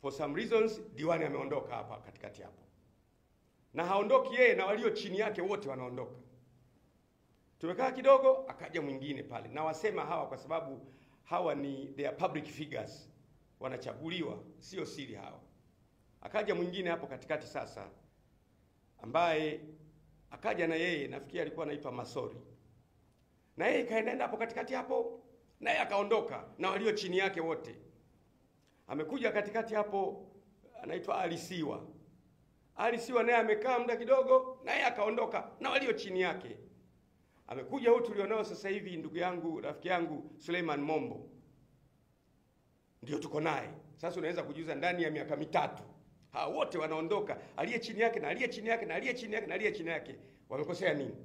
For some reasons diwani ameondoka hapa katikati hapo. Na haondoki yeye, na walio chini yake wote wanaondoka. Tumekaa kidogo, akaja mwingine pale. Na wasema hawa kwa sababu hawa they are public figures. Wanachaguliwa, sio siri hawa. Akaja mwingine hapo katikati sasa, ambaye akaja na yeye, nafikiri alikuwa anaitwa Masori. Na yeye kaenda hapo katikati hapo, na yeye akaondoka na walio chini yake wote. Amekuja katikati hapo, anaitwa Alisiwa. Alisiwa naye amekaa muda kidogo, na yeye akaondoka na walio chini yake. Amekuja huyu tulionao sasa hivi, ndugu yangu, rafiki yangu Suleiman Mombo. Ndio tuko naye. Sasa unaweza kujiuliza, ndani ya miaka mitatu hao wote wanaondoka, aliye chini yake na aliye chini yake na aliye chini yake na aliye chini yake, wamekosea nini?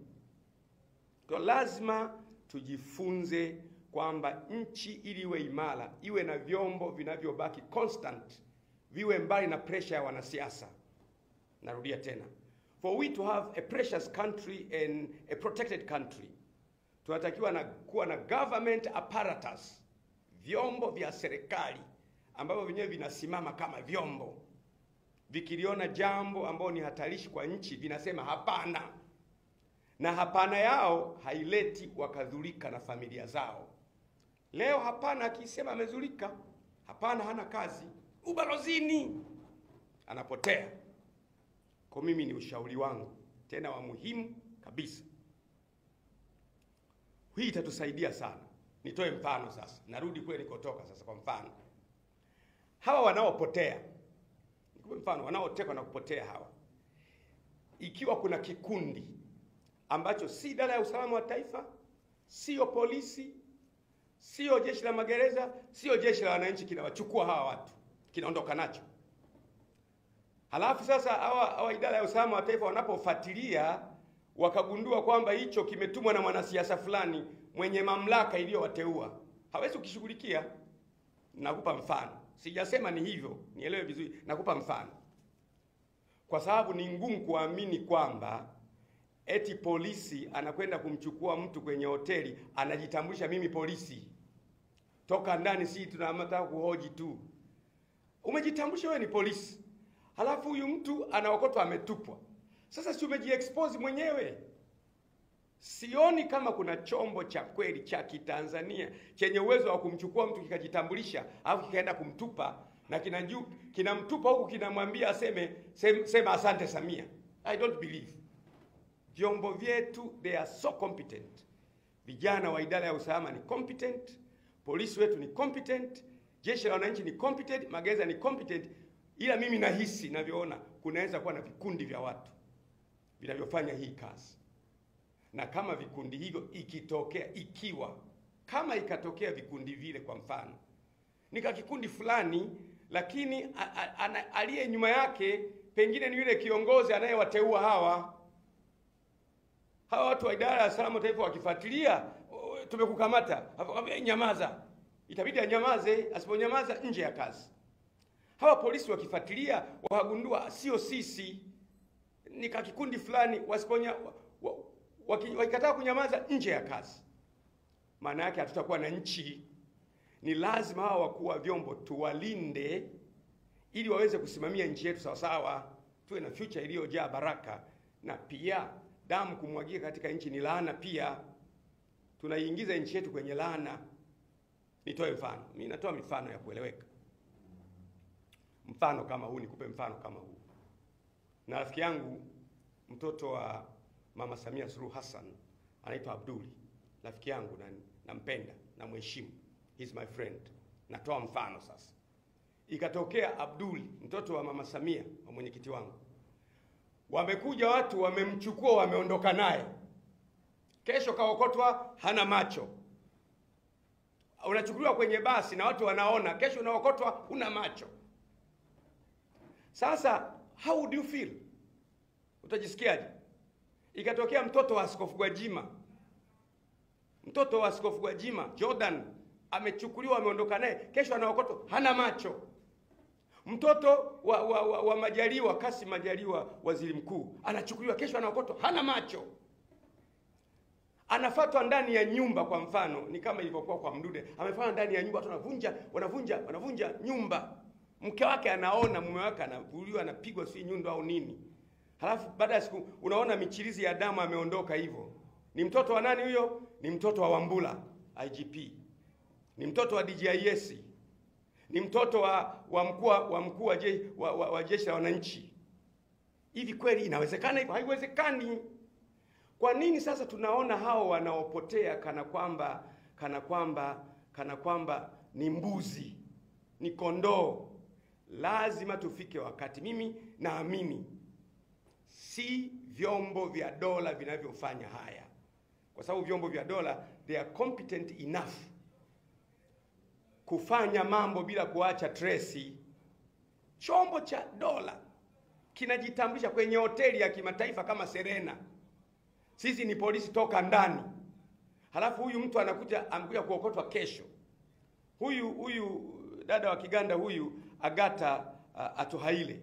Kwa lazima tujifunze kwamba nchi ili iwe imara, iwe na vyombo vinavyobaki constant, viwe mbali na pressure ya wanasiasa. Narudia tena, for we to have a precious country and a protected country, tunatakiwa kuwa na government apparatus, vyombo vya serikali ambavyo wenyewe vinasimama kama vyombo. Vikiliona jambo ambalo ni hatarishi kwa nchi, vinasema hapana. Na hapana yao haileti wakadhulika na familia zao. Leo hapana akisema amezulika, hapana hana kazi, ubalozini anapotea. Kwa mimi ni ushauri wangu, tena wa muhimu kabisa. Hii itatusaidia sana. Nitoe mfano sasa. Narudi kule nikotoka sasa. Kwa mfano, hawa wanaopotea, kwa mfano wanaotekwa na kupotea hawa, ikiwa kuna kikundi ambacho si idara ya usalama wa taifa, sio polisi, sio jeshi la magereza, sio jeshi la wananchi, kinawachukua hawa watu, kinaondoka nacho. Halafu sasa hawa idara ya usalama wa taifa wanapofuatilia, wakagundua kwamba hicho kimetumwa na mwanasiasa fulani mwenye mamlaka iliyowateua, hawezi kukishughulikia. Nakupa mfano. Sijasema ni hivyo, nielewe vizuri. Nakupa mfano. Kwa sababu ni ngumu kuamini kwamba eti polisi anakwenda kumchukua mtu kwenye hoteli, anajitambulisha mimi polisi. Toka ndani, si tunataka kuhoji tu. Umejitambulisha wewe ni polisi. Halafu huyu mtu anaokotwa ametupwa. Sasa si umejiexpose mwenyewe? Sioni kama kuna chombo cha kweli cha Kitanzania chenye uwezo wa kumchukua mtu kikajitambulisha au kikaenda kumtupa, na kinamtupa huku kinamwambia sema asante Samia. I don't believe. Vyombo vyetu they are so competent. Vijana wa idara ya usalama ni competent, polisi wetu ni competent, jeshi la wananchi ni competent, magereza ni competent. Ila mimi nahisi navyoona kunaweza kuwa na vikundi vya watu vinavyofanya hii kazi. Na kama vikundi hivyo ikatokea vikundi vile, kwa mfano nika kikundi fulani, lakini aliye nyuma yake pengine ni yule kiongozi anayewateua hawa watu wa idara ya usalama wa taifa, wakifuatilia, tumekukamata, nyamaza, itabidi anyamaze. Asiponyamaza, nje ya kazi. Hawa polisi wakifuatilia, wakagundua sio sisi, ni kikundi fulani, wakikataa kunyamaza, nje ya kazi. Maana yake hatutakuwa na nchi. Ni lazima hawa wakuu wa vyombo tuwalinde, ili waweze kusimamia nchi yetu sawa sawa, tuwe na future iliyojaa baraka. Na pia damu kumwagia katika nchi ni laana pia. Tunaiingiza nchi yetu kwenye laana. Nitoe mfano. Mimi natoa mifano ya kueleweka. Mfano kama huu, nikupe mfano kama huu. Na rafiki yangu, mtoto wa Mama Samia Suluhu Hassan, anaitwa Abduli. Rafiki yangu nampenda na mheshimu. He's my friend. Natoa mfano sasa. Ikatokea Abduli, mtoto wa Mama Samia, wa mwenyekiti wangu, wamekuja watu wamemchukua, wameondoka naye. Kesho kaokotwa hana macho. Unachukuliwa kwenye basi na watu wanaona, kesho unaokotwa huna macho. Sasa how would you feel? Utajisikiaje? Ikatokea mtoto wa Askofu Gwajima. Mtoto wa Askofu Gwajima, Jordan, amechukuliwa, ameondoka naye, kesho anaokotwa hana macho. Mtoto wa Majaliwa, Kassim Majaliwa, waziri mkuu, anachukuliwa, kesho anaokotwa hana macho. Anafuatwa ndani ya nyumba, kwa mfano, ni kama ilivyokuwa kwa Mdude. Amefuatwa ndani ya nyumba, watu wanavunja nyumba. Mke wake anaona mume wake anavuliwa, anapigwa si nyundo au nini. Halafu baada ya siku unaona michirizi ya damu ameondoka hivyo. Ni mtoto wa nani huyo? Ni mtoto wa Wambura IGP. Ni mtoto wa DJIS. Ni mtoto wa mkuu wa jeshi la wananchi. Hivi kweli inawezekana hivyo? Haiwezekani. Kwa nini sasa tunaona hao wanaopotea kana kwamba ni mbuzi, ni kondoo? Lazima tufike wakati, mimi naamini si vyombo vya dola vinavyofanya haya, kwa sababu vyombo vya dola they are competent enough kufanya mambo bila kuacha trace. Chombo cha dola kinajitambulisha kwenye hoteli ya kimataifa kama Serena, sisi ni polisi toka ndani. Halafu huyu mtu amekuja kuokotwa kesho. Huyu dada wa Kiganda huyu Agata Atuhaire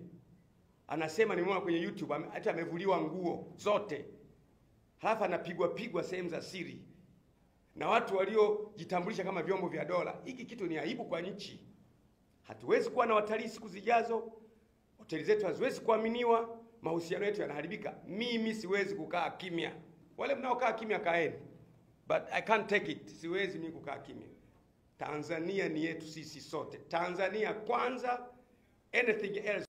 anasema, nimeona kwenye YouTube, hata amevuliwa nguo zote, halafu anapigwa sehemu za siri na watu waliojitambulisha kama vyombo vya dola. Hiki kitu ni aibu kwa nchi. Hatuwezi kuwa na watalii siku zijazo, hoteli zetu haziwezi kuaminiwa, mahusiano yetu yanaharibika. Mimi siwezi kukaa kimya. Wale mnaokaa kimya kaeni, but I can't take it. Siwezi mimi kukaa kimya. Tanzania ni yetu sisi sote. Tanzania kwanza, anything else